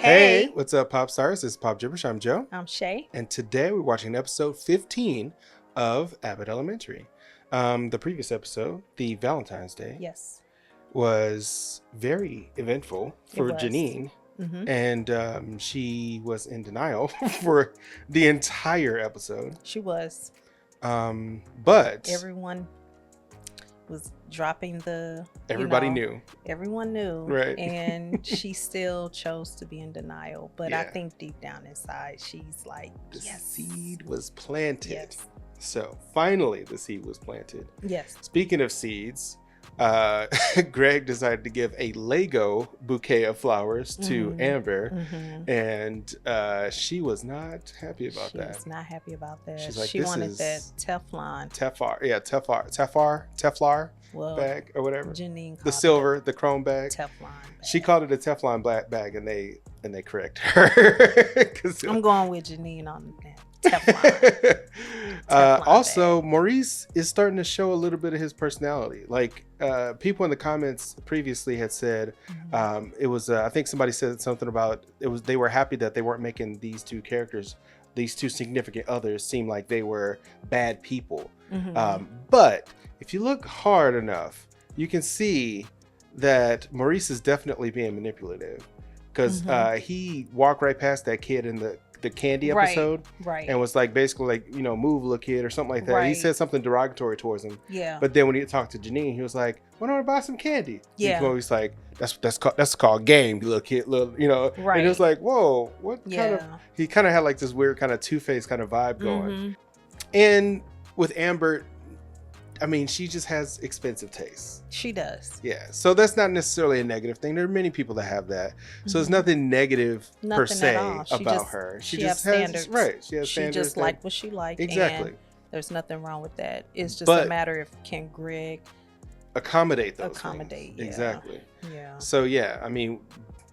Hey, what's up, Pop Stars? This is PopJibberish. I'm Joe. I'm Shay. And today we're watching episode 15 of Abbott Elementary. The previous episode, the Valentine's Day, Yes. was very eventful for Janine. Mm-hmm. And she was in denial for the entire episode. She was. But everyone was dropping everybody knew. Everyone knew. Right. And she still chose to be in denial. But I Yeah. think deep down inside, she's like, The yes. seed was planted. Yes. So finally the seed was planted. Yes. Speaking of seeds, Greg decided to give a Lego bouquet of flowers to Amber, and she was not happy about that. She was not happy about that. She's like, she "This wanted is that Teflon. Teflar Well, bag or whatever. Janine called The silver, the chrome bag. Teflon bag. She called it a Teflon black bag, and they correct her. I'm going with Janine on that. Teflon. Also, Maurice is starting to show a little bit of his personality. Like people in the comments previously had said, it was I think somebody said something about they were happy that they weren't making these two characters, these two significant others, seem like they were bad people. But if you look hard enough, you can see that Maurice is definitely being manipulative, because he walked right past that kid in the candy episode, right, and was like, basically like, move, little kid, or something like that. He said something derogatory towards him. Yeah. But then when he talked to Janine, he was like, "Why don't I buy some candy?" Yeah. He's like, that's called game, little kid, Right. And it was like, whoa, what kind of? He kind of had like this weird kind of two-faced kind of vibe going. And with Amber, I mean, she just has expensive tastes. She does. Yeah. So that's not necessarily a negative thing. There are many people that have that. So it's nothing negative per se about her. She just has standards. Right. She has standards. She just like what she liked. Exactly. And there's nothing wrong with that. It's just a matter of, can Greg accommodate those things. Yeah. Exactly. Yeah. So yeah, I mean,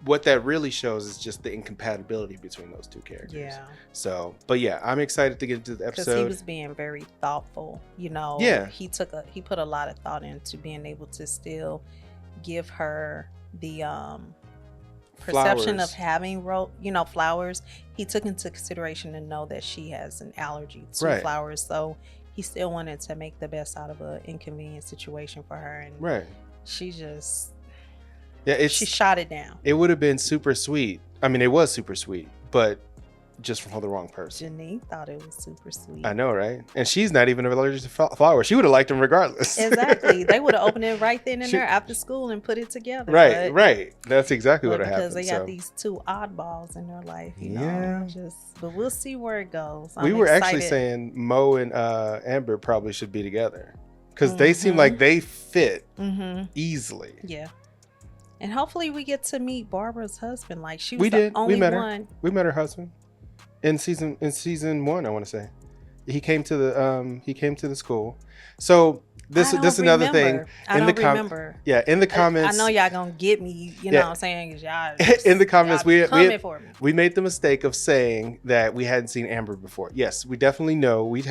what that really shows is just the incompatibility between those two characters. Yeah. So, but yeah, I'm excited to get into the episode. Because he was being very thoughtful, Yeah. He put a lot of thought into being able to still give her the perception of having flowers. He took into consideration to know that she has an allergy to flowers, so he still wanted to make the best out of an inconvenient situation for her, and she just she shot it down. It would have been super sweet. I mean, it was super sweet, but just for the wrong person. Janine thought it was super sweet. I know, right? And she's not even allergic to flowers. She would have liked them regardless. Exactly. They would have opened it right then and there after school and put it together. Right. That's exactly what happened. Because they got these two oddballs in their life, but we'll see where it goes. We were actually saying Mo and Amber probably should be together, because they seem like they fit easily. Yeah. And hopefully we get to meet Barbara's husband. Like, she was we met her. We met her husband in season 1, I want to say. He came to the school. So this is another thing. I don't remember. Yeah, in the comments. I know y'all gonna get me. You know what I'm saying? 'Cause y'all in the comments, we made the mistake of saying that we hadn't seen Amber before. Yes, we definitely know. We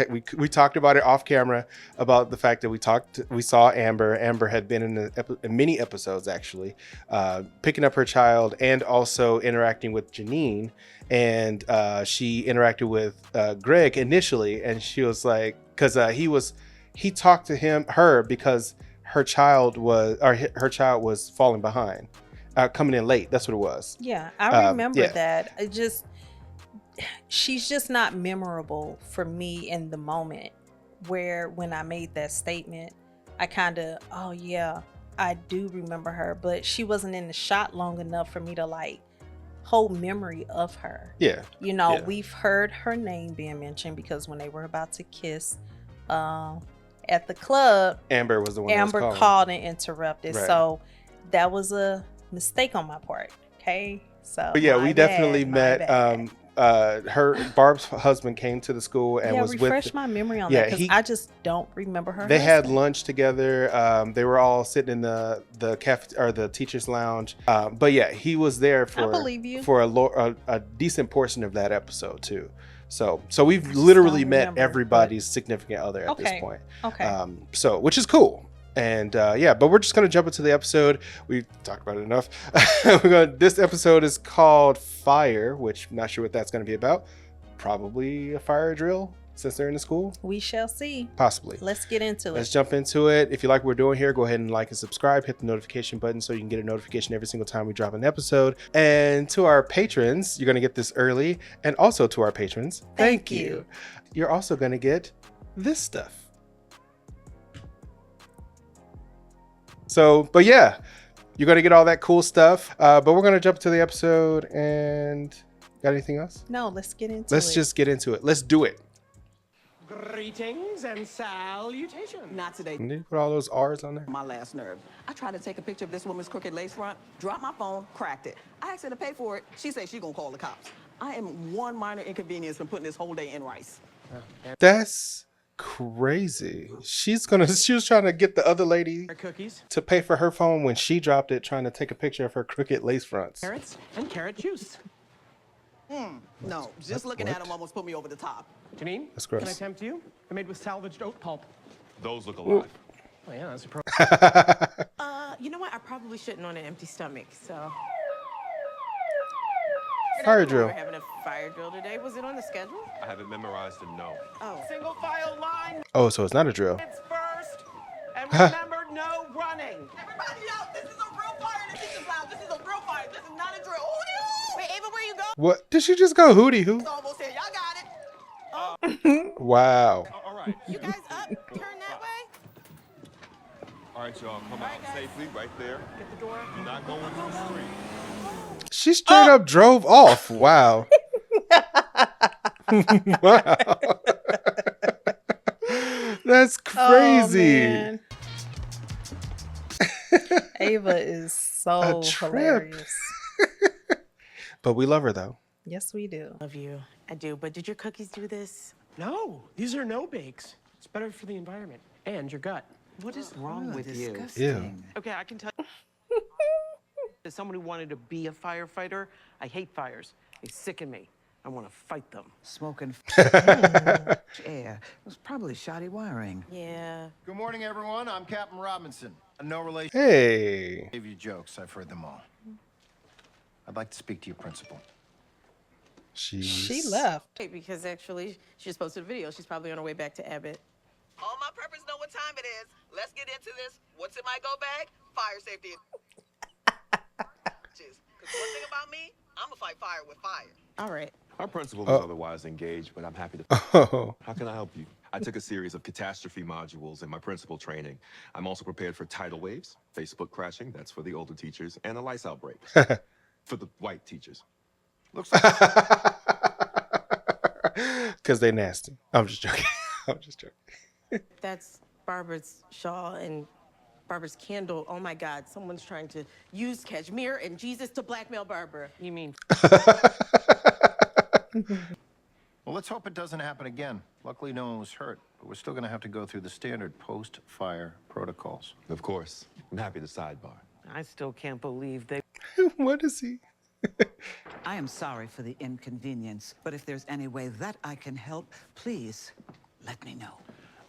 talked about it off camera, about the fact that we saw Amber. Amber had been in many episodes, actually, picking up her child and also interacting with Janine. And she interacted with Greg initially, and she was like, because he talked to her because her child was falling behind, coming in late. That's what it was. Yeah, I remember that. She's just not memorable for me in the moment. Where when I made that statement, I kind of, I do remember her, but she wasn't in the shot long enough for me to like whole memory of her. Yeah. We've heard her name being mentioned because when they were about to kiss at the club, Amber was the one. Amber called and interrupted. Right. So that was a mistake on my part. Okay. So but yeah, we definitely met Barb's husband came to the school and was refresh my memory on that, because I just don't remember her. They had lunch together. They were all sitting in the cafe or the teacher's lounge. But yeah, he was there for a decent portion of that episode too. So we've literally met everybody's significant other at this point. Okay. So which is cool. And yeah, but we're just gonna jump into the episode. We talked about it enough. This episode is called Fire, which I'm not sure what that's gonna be about. Probably a fire drill since they're in the school. We shall see. Possibly. Let's get into it. Let's jump into it. If you like what we're doing here, go ahead and like and subscribe. Hit the notification button so you can get a notification every single time we drop an episode. And to our patrons, you're gonna get this early. And also to our patrons, thank you. You're also gonna get this stuff. So, but yeah, you're going to get all that cool stuff. But we're going to jump to the episode and got anything else? No, let's get into it. Let's just get into it. Let's do it. Greetings and salutations. Not today. Did you put all those R's on there? My last nerve. I tried to take a picture of this woman's crooked lace front, dropped my phone, cracked it. I asked her to pay for it. She said she's gonna call the cops. I am one minor inconvenience from putting this whole day in rice. That's crazy. She was trying to get the other lady Cookies, to pay for her phone when she dropped it, trying to take a picture of her crooked lace fronts. carrots, and carrot juice. No, just looking at them almost put me over the top. Janine, That's gross. can I tempt you? They're made with salvaged oat pulp. Those look alive. Oh yeah, that's appropriate. You know what? I probably shouldn't on an empty stomach, so. Fire drill. We're having a fire drill today. Was it on the schedule? I have it memorized and know. Oh. Single file line. Oh, so it's not a drill. It's first. And remember, no running. Everybody out, this is a real fire in the teacher's lounge. This is a real fire. This is not a drill. Wait, Ava, where you go? What? Did she just go hootie hoo? It's almost here. Y'all got it. Wow. All right. You guys up? Turn that way? All right, y'all. Come out safely right there. Get the door. You're not going to the street. She straight up drove off. Wow. Wow. That's crazy. Oh, Ava is so trip. hilarious. But we love her though. Yes, we do. Love you. I do. But did your cookies do this? No, these are no bakes. It's better for the environment and your gut. What is wrong with you? Ew. Okay, I can tell you. As someone who wanted to be a firefighter, I hate fires. They sicken me. I want to fight them. Smoking air. It was probably shoddy wiring. Yeah. Good morning, everyone. I'm Captain Robinson. No relation. Hey. Gave you jokes. I've heard them all. I'd like to speak to your principal. She left. Hey, because actually, she just posted a video. She's probably on her way back to Abbott. All my preppers know what time it is. Let's get into this. What's in my go bag? Fire safety. Because one thing about me, I'm gonna fight fire with fire. All right. Our principal is otherwise engaged, but I'm happy to. Oh. How can I help you? I took a series of catastrophe modules in my principal training. I'm also prepared for tidal waves, Facebook crashing, that's for the older teachers, and a lice outbreak for the white teachers. Looks like Because they nasty. I'm just joking. I'm just joking. That's Barbara's shawl and Barbara's candle. Oh my God, someone's trying to use Kashmir and Jesus to blackmail Barbara. You mean? well, let's hope it doesn't happen again. Luckily, no one was hurt, but we're still going to have to go through the standard post-fire protocols. Of course. I'm happy to sidebar. I still can't believe they. What is he? I am sorry for the inconvenience, but if there's any way that I can help, please let me know.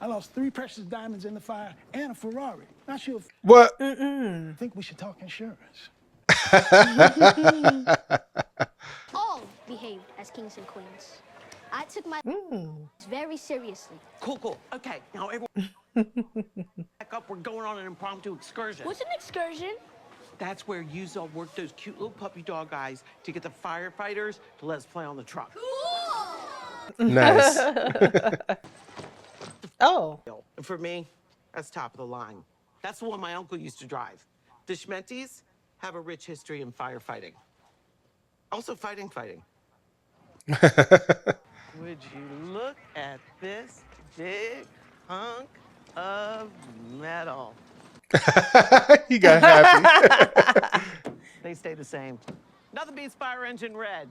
I lost 3 precious diamonds in the fire and a Ferrari. Not sure if What? I think we should talk insurance. All behaved as kings and queens. I took my very seriously. Cool. Okay, now everyone back up. We're going on an impromptu excursion. What's an excursion? That's where you all work those cute little puppy dog eyes to get the firefighters to let us play on the truck. Nice. Oh. And for me, that's top of the line. That's the one my uncle used to drive. The Schmettis have a rich history in firefighting. Also fighting. Would you look at this big hunk of metal? He got happy. They stay the same. Nothing beats fire engine red.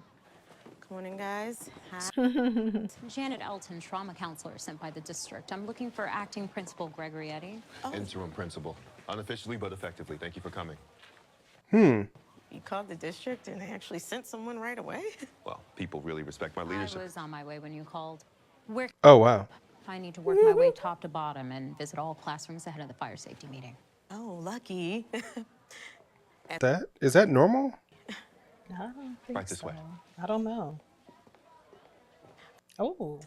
Good morning, guys. Hi. Janet Elton, trauma counselor sent by the district. I'm looking for acting principal Gregory Eddy. Interim principal. Unofficially, but effectively. Thank you for coming. You called the district and they actually sent someone right away? Well, people really respect my I leadership. was on my way when you called. Where? Oh, wow. I need to work my way top to bottom and visit all classrooms ahead of the fire safety meeting. Oh, lucky. Is that normal? I don't think Right this so. way. I don't know. Oh.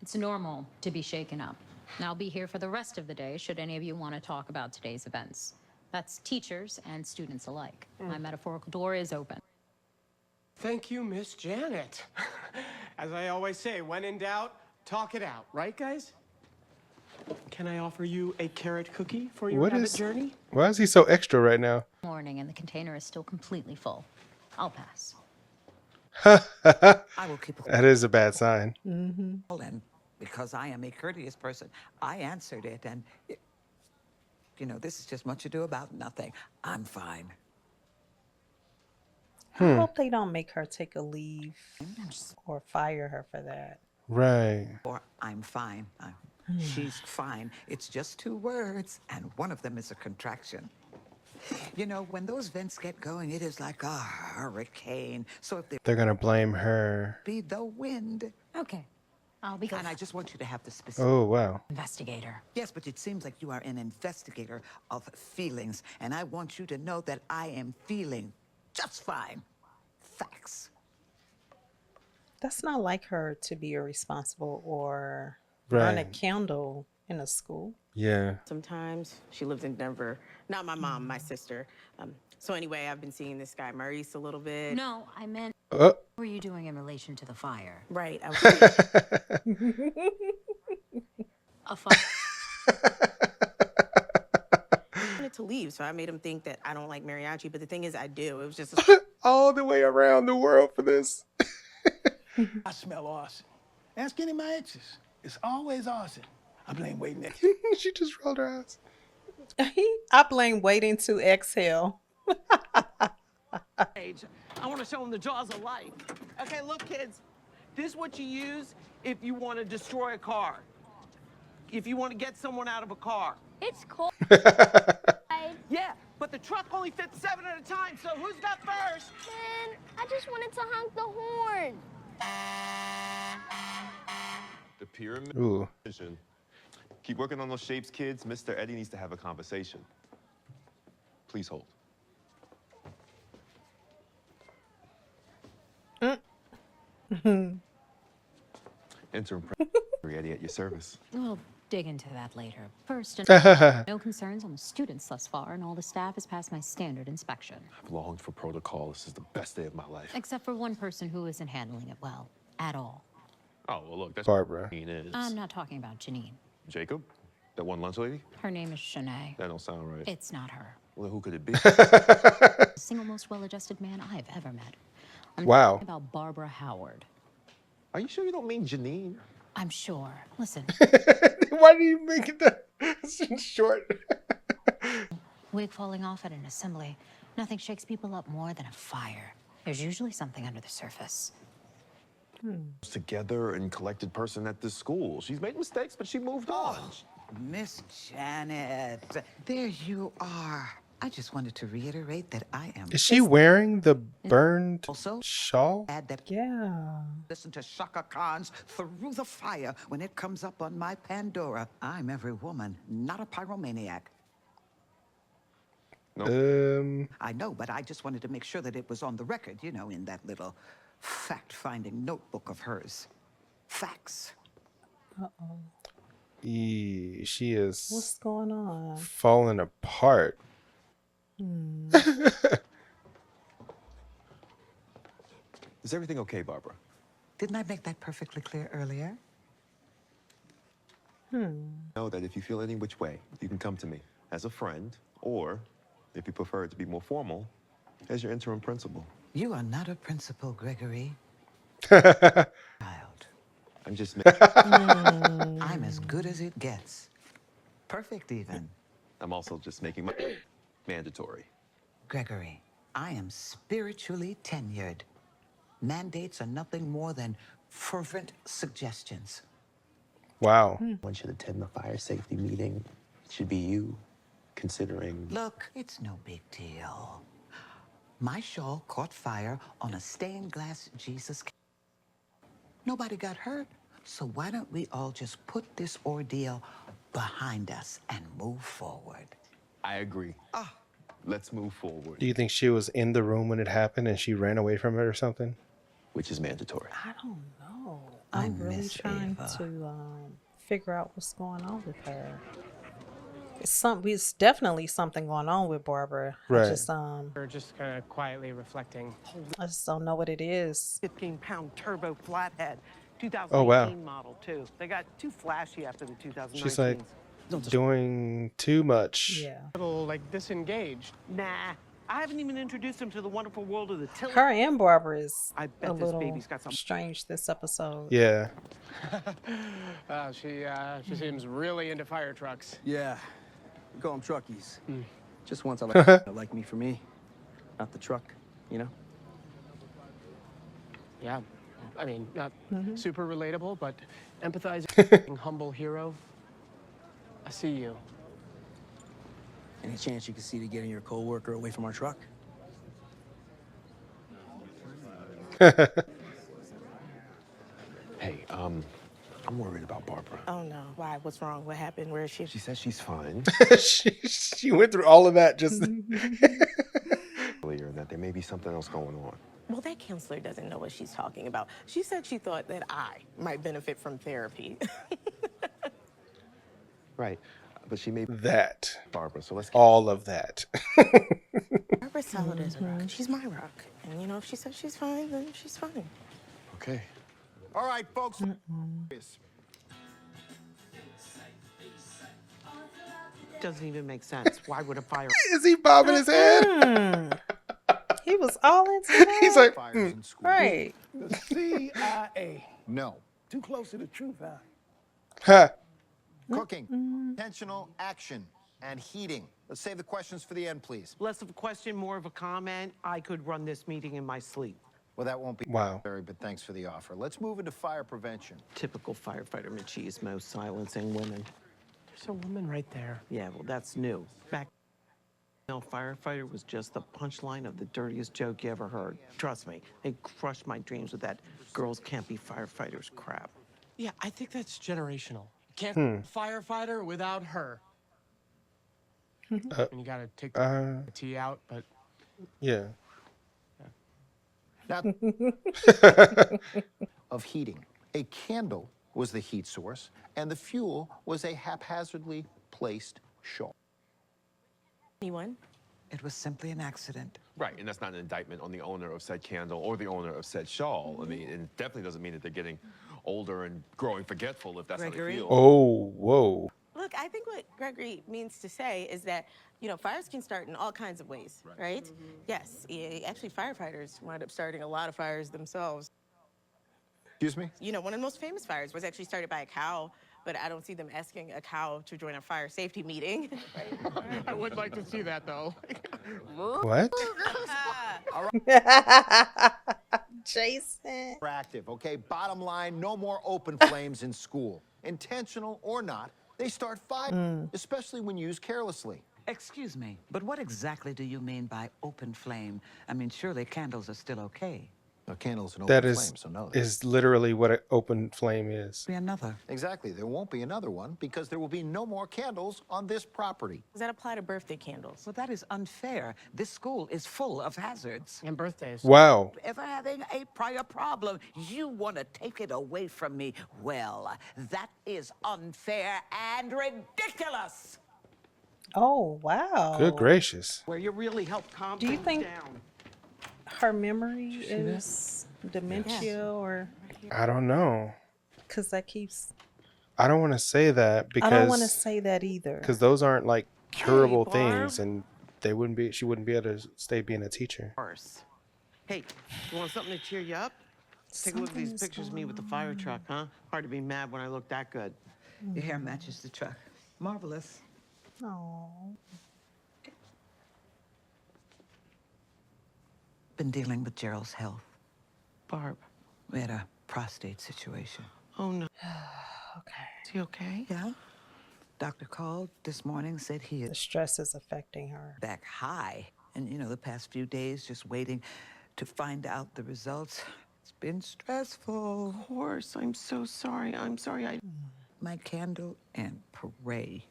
It's normal to be shaken up. And I'll be here for the rest of the day should any of you want to talk about today's events. That's teachers and students alike. My metaphorical door is open. Thank you, Miss Janet. As I always say, when in doubt, talk it out. Right, guys? Can I offer you a carrot cookie for your Abbott journey? Why is he so extra right now? Morning and the container is still completely full. I'll pass. I will keep That is a bad sign. And because I am a courteous person, I answered it, and you know, this is just much ado about nothing. I'm fine. I hope they don't make her take a leave or fire her for that. Right. Or I'm fine. She's fine. It's just two words, and one of them is a contraction. You know, when those vents get going, it is like a hurricane. So if They're gonna blame her. be the wind. Okay. I'll be And I just want you to have the specific. Oh wow. investigator. Yes, but it seems like you are an investigator of feelings, and I want you to know that I am feeling just fine. Facts. That's not like her to be irresponsible or burn a Right. candle in a school. Yeah. Sometimes she lives in Denver. Not my mom, my sister. So anyway, I've been seeing this guy Maurice a little bit. No, I meant Oh. what were you doing in relation to the fire? Right. I A fire. wanted to leave, so I made him think that I don't like mariachi. But the thing is, I do. It was just All the way around the world for this. I smell arson. Ask any of my exes. It's always arson. I blame waiting there. She just rolled her eyes. I blame waiting to exhale. I want to show them the jaws of life. Okay, look, kids. This is what you use if you want to destroy a car. If you want to get someone out of a car. It's cold. Yeah, but the truck only fits 7 at a time, so who's got first? Man, I just wanted to honk the horn. The pyramid. Ooh. Vision. Keep working on those shapes, kids. Mr. Eddie needs to have a conversation. Please hold. Interim Gregory Eddie at your service. We'll dig into that later. First, no concerns on the students thus far, and all the staff has passed my standard inspection. I've longed for protocol. This is the best day of my life. Except for one person who isn't handling it well at all. Oh, well, look, that's Barbara. what Janine is. I'm not talking about Janine. Jacob? That one lunch lady? Her name is Shanae. That don't sound right. It's not her. Well, who could it be? The single most well-adjusted man I've ever met. I'm Wow. talking about Barbara Howard. Are you sure you don't mean Janine? I'm sure. Listen, Why do you make it that short? wig falling off at an assembly. Nothing shakes people up more than a fire. There's usually something under the surface. Together and collected person at this school. She's made mistakes, but she moved on. Miss Janet, there you are. I just wanted to reiterate that I am. Is she wearing the burned Also, shawl? add that Yeah. listen to Shaka Khan's Through the Fire when it comes up on my Pandora. I'm every woman, not a pyromaniac. I know, but I just wanted to make sure that it was on the record, you know, in that little fact-finding notebook of hers. Facts. Uh-oh. She is What's going on? falling apart. Is everything okay, Barbara? Didn't I make that perfectly clear earlier? Know that if you feel any which way, you can come to me as a friend, or if you prefer it to be more formal, as your interim principal. You are not a principal, Gregory. I'm just. I'm as good as it gets. Perfect, even. I'm also just making my mandatory. Gregory, I am spiritually tenured. Mandates are nothing more than fervent suggestions. Wow. One should attend the fire safety meeting. It should be you, considering. Look, it's no big deal. My shawl caught fire on a stained glass Jesus. Nobody got hurt, So why don't we all just put this ordeal behind us and move forward? I agree. Let's move forward. Do you think she was in the room when it happened and she ran away from it or something? Which is mandatory. I don't know. I'm really trying to figure out what's going on with her. It's definitely something going on with Barbara. Right. We're just kind of quietly reflecting. I just don't know what it is. 15-pound turbo flathead. 2018 Oh, wow. model, too. They got too flashy after the 2019s. She's like doing too much. Yeah. A little like disengaged. Nah. I haven't even introduced him to the wonderful world of the tilt. Her and Barbara is I bet a this little baby's got something strange this episode. Yeah. She seems really into fire trucks. Yeah, we call them truckies. Just once I like me for me, not the truck, you know? Yeah. I mean, not super relatable, but empathizing, humble hero. I see you. Any chance you could see to getting your co-worker away from our truck? Hey, I'm worried about Barbara. Oh no. Why? What's wrong? What happened? Where is she? She says she's fine. she went through all of that just Earlier, that there may be something else going on. Well, that counselor doesn't know what she's talking about. She said she thought that I might benefit from therapy. Right. But she may be that. Barbara, so let's all of that. Barbara's solid as a rock. She's my rock. And you know, if she says she's fine, then she's fine. Okay. All right, folks. Doesn't even make sense. Why would a fire... Is he bobbing his head? He was all into that. He's like, Fires in school. right. The CIA. No. Too close to the truth, huh? huh. Cooking, intentional action, and heating. Let's save the questions for the end, please. Less of a question, more of a comment. I could run this meeting in my sleep. Well, that won't be Wow. necessary, but thanks for the offer. Let's move into fire prevention. Typical firefighter machismo, silencing women. There's a woman right there. Yeah, well, that's new. Back no firefighter was just the punchline of the dirtiest joke you ever heard. Trust me, they crushed my dreams with that girls can't be firefighters crap. Yeah, I think that's generational. Can't be a firefighter without her. And you gotta take the T out, but Yeah. Now, of heating. A candle was the heat source, and the fuel was a haphazardly placed shawl. Anyone? It was simply an accident. Right, and that's not an indictment on the owner of said candle or the owner of said shawl. I mean, it definitely doesn't mean that they're getting older and growing forgetful if that's how they Gregory? feel. Oh, whoa. Look, I think what Gregory means to say is that, you know, fires can start in all kinds of ways, right? Yes, actually firefighters wind up starting a lot of fires themselves. Excuse me? You know, one of the most famous fires was actually started by a cow, but I don't see them asking a cow to join a fire safety meeting. I would like to see that though. What? Jason. Active, okay? Bottom line, no more open flames in school. Intentional or not, they start fire, especially when used carelessly. Excuse me, but what exactly do you mean by open flame? I mean, surely candles are still okay. A candle's an open That flame, so no. is literally what an open flame is. Be another. Exactly. There won't be another one because there will be no more candles on this property. Does that apply to birthday candles? Well, that is unfair. This school is full of hazards. And birthdays. Wow. Ever having a prior problem, you want to take it away from me. Well, that is unfair and ridiculous. Oh, wow. Good gracious. Where you really help calm Do you things think down. her memory is dementia or... I don't know. Because that keeps... I don't want to say that because I don't want to say that either. because those aren't like curable Barb. things, and they wouldn't be. She wouldn't be able to stay being a teacher. Worse. Hey, you want something to cheer you up? Take a look at these pictures of me with the fire truck, huh? Hard to be mad when I look that good. Your hair matches the truck. Marvelous. Oh. Been dealing with Gerald's health. Barb. We had a prostate situation. Oh, no. Okay. Is he okay? Yeah. Doctor called this morning, said he The is stress is affecting her. back high. And, you know, the past few days just waiting to find out the results. It's been stressful. Of course. I'm so sorry. I'm sorry. My candle and pray.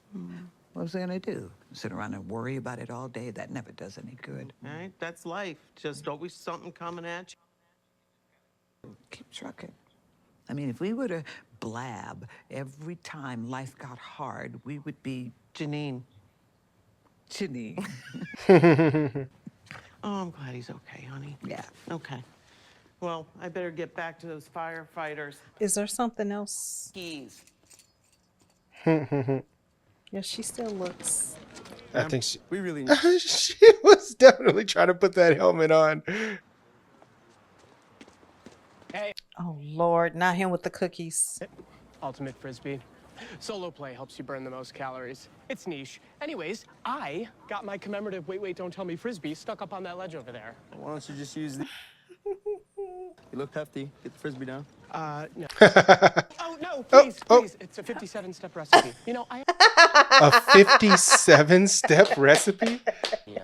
What was I gonna do? Sit around and worry about it all day? That never does any good. Right? That's life. Just always something coming at you. Keep trucking. I mean, if we were to blab every time life got hard, we would be Janine. Oh, I'm glad he's okay, honey. Yeah. Okay. Well, I better get back to those firefighters. Is there something else? Keys. Yeah, she still looks. I think she, We really she was definitely trying to put that helmet on. Oh Lord, not him with the cookies. Ultimate Frisbee. Solo play helps you burn the most calories. It's niche. Anyways, I got my commemorative wait, wait, don't tell me Frisbee stuck up on that ledge over there. Why don't you just use the... You look hefty. Get the Frisbee down. No. Oh, no, please, please. It's a 57-step recipe. You know, I... A 57-step recipe? Yeah.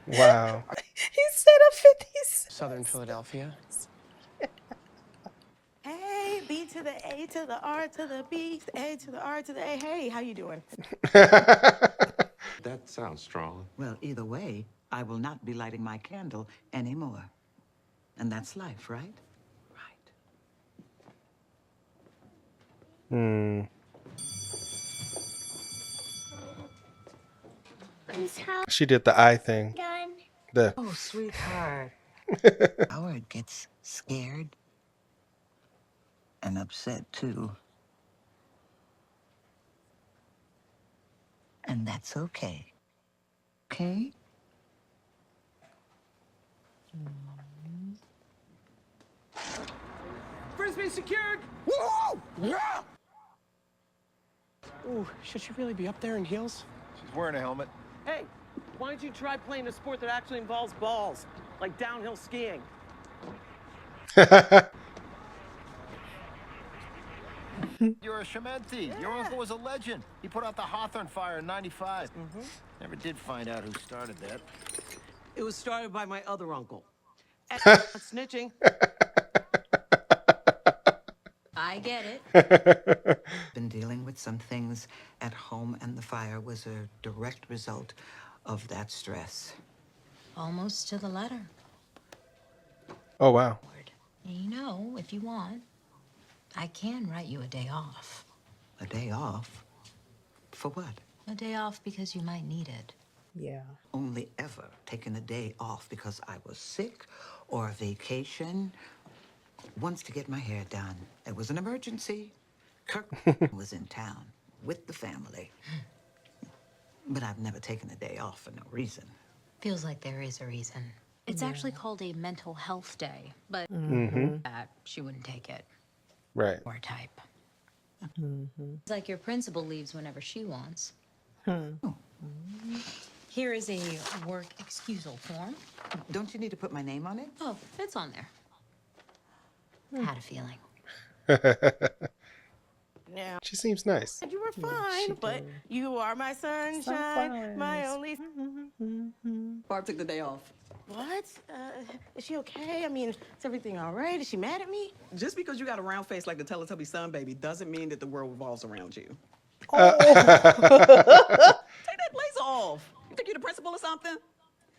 Wow. He said a 50s. Southern Philadelphia. Hey, B to the A to the R to the B, the A to the R to the A. Hey, how you doing? That sounds strong. Well, either way, I will not be lighting my candle anymore. And that's life, right? Right. She did the eye thing. The Oh, sweetheart. Howard gets scared and upset too. And that's okay. Okay? Frisbee secured! Whoa! Yeah! Ooh, should she really be up there in heels? She's wearing a helmet. Hey, why don't you try playing a sport that actually involves balls, like downhill skiing? You're a Shementi. Your uncle was a legend. He put out the Hawthorne fire in '95. Never did find out who started that. It was started by my other uncle. And snitching. I get it. Been dealing with some things at home, and the fire was a direct result of that stress. Almost to the letter. Oh, wow. And you know, if you want, I can write you a day off. A day off? For what? A day off because you might need it. Yeah. Only ever taken a day off because I was sick or a vacation. Once to get my hair done. It was an emergency. Kirk was in town with the family. But I've never taken a day off for no reason. Feels like there is a reason. It's actually called a mental health day, but she wouldn't take it. Right. Or type. It's like your principal leaves whenever she wants. Here is a work excusal form. Don't you need to put my name on it? Oh, it's on there. Had a feeling. Now, She seems nice. you were fine, but you are my sunshine, my only... Barb took the day off. What? Is she okay? I mean, is everything all right? Is she mad at me? Just because you got a round face like the Teletubby sun baby doesn't mean that the world revolves around you. Oh. Take that lace off. You think you're the principal or something?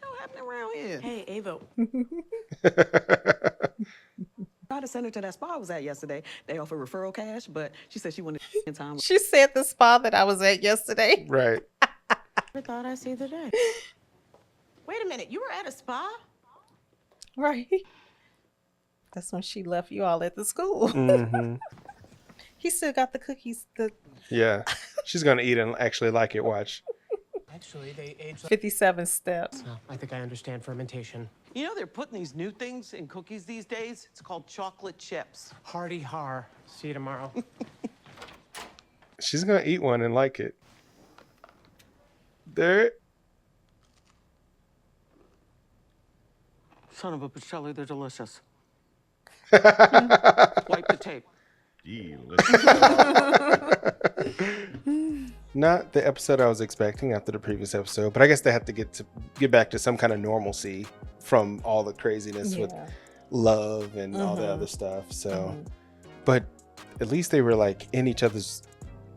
What's happening around here? Hey, Ava. Tried to send her to that spa I was at yesterday. They offer referral cash, but she said she wanted to spend time with... She said the spa that I was at yesterday. Right. I thought I see the day. Wait a minute, you were at a spa? Right. That's when she left you all at the school. He still got the cookies. Yeah. She's going to eat and actually like it. Watch. Actually, they age... 57 steps. Oh, I think I understand fermentation. You know, they're putting these new things in cookies these days. It's called chocolate chips. Hardy har. See you tomorrow. She's going to eat one and like it. There. Son of a Pacelli, they're delicious. Wipe the tape. Not the episode I was expecting after the previous episode, but I guess they have to get back to some kind of normalcy from all the craziness with love and all the other stuff. So, but at least they were like in each other's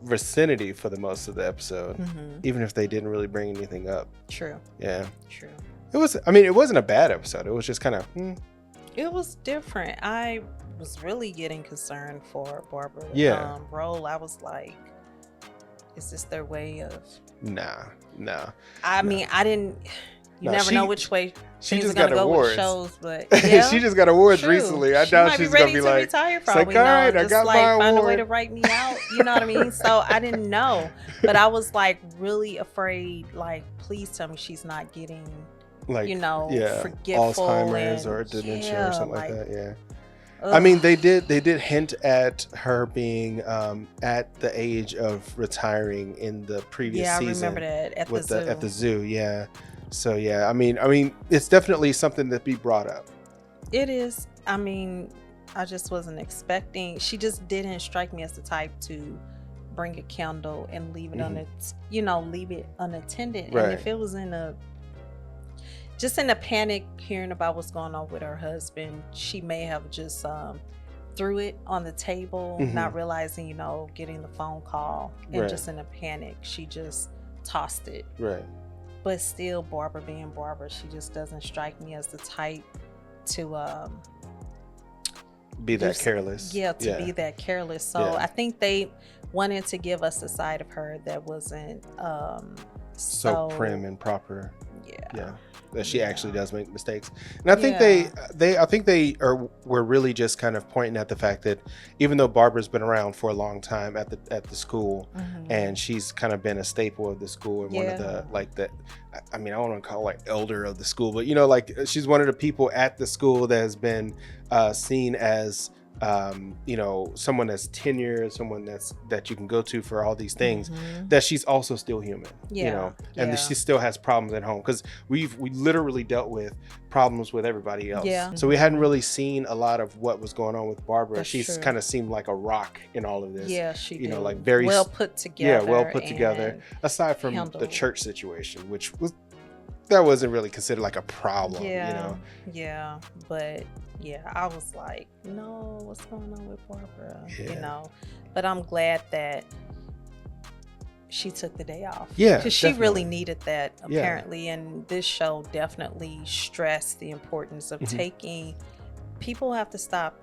vicinity for the most of the episode, even if they didn't really bring anything up. True. Yeah. True. It was, I mean, it wasn't a bad episode. It was just kind of, It was different. I was really getting concerned for Barbara. Yeah. Role. I was like, is this their way of? Nah. I mean, I didn't. You never know which way she things just are gonna got go awards. with shows, but yeah, she just got awards true. recently. I she doubt might she's be ready gonna be to like, retire for it's all like, we all know, right, I just got like my find a way award. to write me out. You know what I mean? So I didn't know, but I was like really afraid. Like, please tell me she's not getting, like, forgetful Alzheimer's and, or dementia or something like that. Yeah. Ugh. I mean, they did hint at her being at the age of retiring in the previous season. Yeah, I remember that at the zoo. At the zoo. Yeah. So yeah, I mean, it's definitely something that be brought up. It is. I mean, I just wasn't expecting. She just didn't strike me as the type to bring a candle and leave it leave it unattended. Right. And if it was in a panic, hearing about what's going on with her husband, she may have just threw it on the table, not realizing, getting the phone call, and just in a panic, she just tossed it. Right. But still, Barbara being Barbara, she just doesn't strike me as the type to be that careless. Yeah, be that careless. So I think they wanted to give us a side of her that wasn't so prim and proper. Yeah. That she actually does make mistakes. And I think they were really just kind of pointing at the fact that even though Barbara's been around for a long time at the school, and she's kind of been a staple of the school and one of the I don't want to call like elder of the school, but like she's one of the people at the school that has been seen as someone that's tenured, someone that you can go to for all these things, that she's also still human, and that she still has problems at home, because we literally dealt with problems with everybody else. So we hadn't really seen a lot of what was going on with Barbara. She's kind of seemed like a rock in all of this. Yeah, she did. Like very well put together. Yeah, well put together. Aside from the church situation, which wasn't really considered like a problem. Yeah, but I was like, no, what's going on with Barbara? But I'm glad that she took the day off. Yeah, because she really needed that apparently, and this show definitely stressed the importance of taking. People have to stop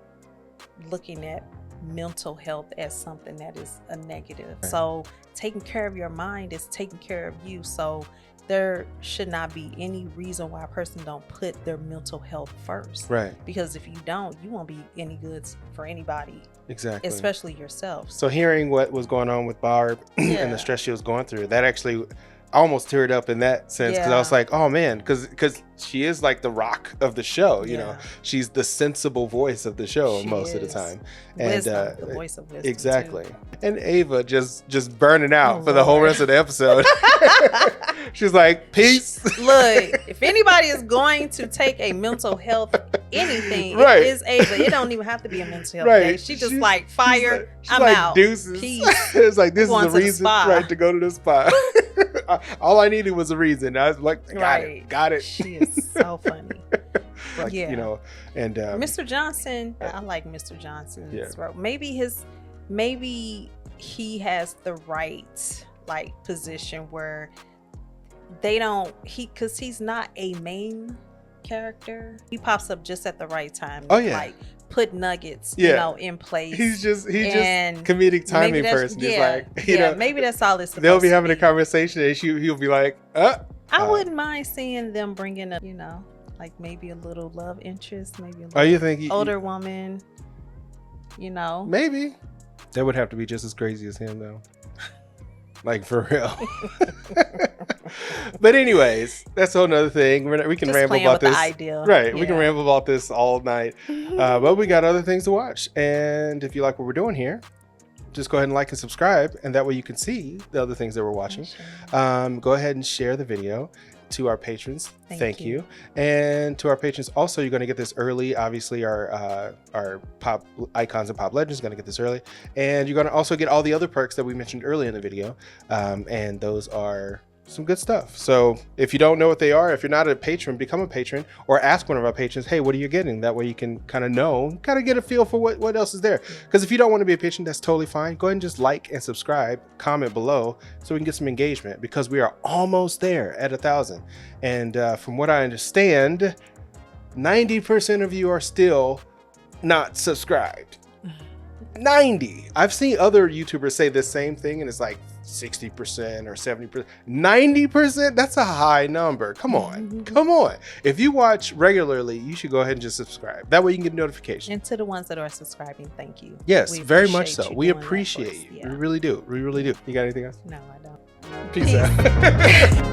looking at mental health as something that is a negative. So taking care of your mind is taking care of you. So there should not be any reason why a person don't put their mental health first. Right. Because if you don't, you won't be any good for anybody. Exactly. Especially yourself. So hearing what was going on with Barb and the stress she was going through, that actually I almost teared up in that sense, because I was like, oh man, because she is like the rock of the show. She's the sensible voice of the show most of the time, and the voice of wisdom. Exactly. Too. And Ava just burning out for the whole rest of the episode. She's like, peace. Look, if anybody is going to take a mental health anything, it is Ava. It don't even have to be a mental health day. She just like fire. I'm like, out. Deuces. Peace. It's like, this is a reason, to go to the spa. All I needed was a reason. I was like, got it. She is so funny. And Mr. Johnson, I like Mr. Johnson's role. Maybe he has the right position where because he's not a main character. He pops up just at the right time. Oh yeah. Put nuggets, in place. He's just comedic timing person. Maybe that's all it's supposed they'll be having a conversation and he'll be like, I wouldn't mind seeing them bringing up, maybe a little love interest, maybe a little you think older woman, Maybe. That would have to be just as crazy as him though. Like for real. But anyways, that's a whole nother thing. We can ramble about this. Right. We can ramble about this all night. But we got other things to watch. And if you like what we're doing here, just go ahead and like and subscribe. And that way you can see the other things that we're watching. Go ahead and share the video to our patrons. Thank you. And to our patrons also, you're going to get this early. Obviously our pop icons and pop legends going to get this early, and you're going to also get all the other perks that we mentioned earlier in the video, and those are some good stuff. So if you don't know what they are, if you're not a patron, become a patron, or ask one of our patrons, hey, what are you getting? That way you can kind of know, kind of get a feel for what else is there. Because if you don't want to be a patron, that's totally fine. Go ahead and just like and subscribe, comment below so we can get some engagement, because we are almost there at 1,000. And from what I understand, 90% of you are still not subscribed. 90. I've seen other YouTubers say the same thing, and it's like 60% or 70%. 90%? That's a high number. Come on. Come on. If you watch regularly, you should go ahead and just subscribe. That way you can get notifications. And to the ones that are subscribing, thank you. Yes, We very much appreciate so. you We doing that for appreciate us. you. Yeah. We really do. We really do. You got anything else? No, I don't. Peace out.